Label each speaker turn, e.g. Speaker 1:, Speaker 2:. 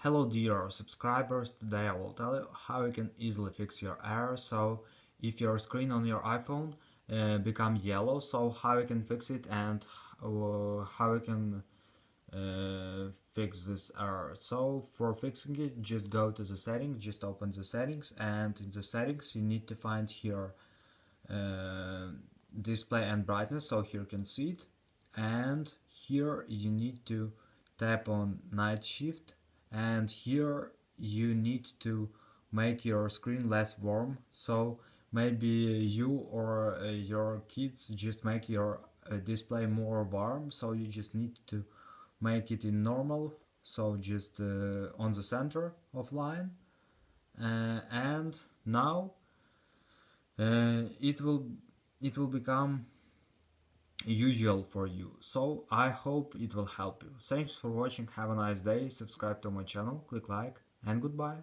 Speaker 1: Hello dear subscribers, today I will tell you how you can easily fix your error. So if your screen on your iPhone becomes yellow, so how you can fix it and how you can fix this error. So for fixing it, just go to the settings, just open the settings, and in the settings you need to find here display and brightness, so here you can see it, and here you need to tap on night shift, and here you need to make your screen less warm. So maybe you or your kids just make your display more warm, so you just need to make it in normal, so just on the center of line, and now it will become usual for you. So I hope it will help you. Thanks for watching, have a nice day, subscribe to my channel, click like, and goodbye.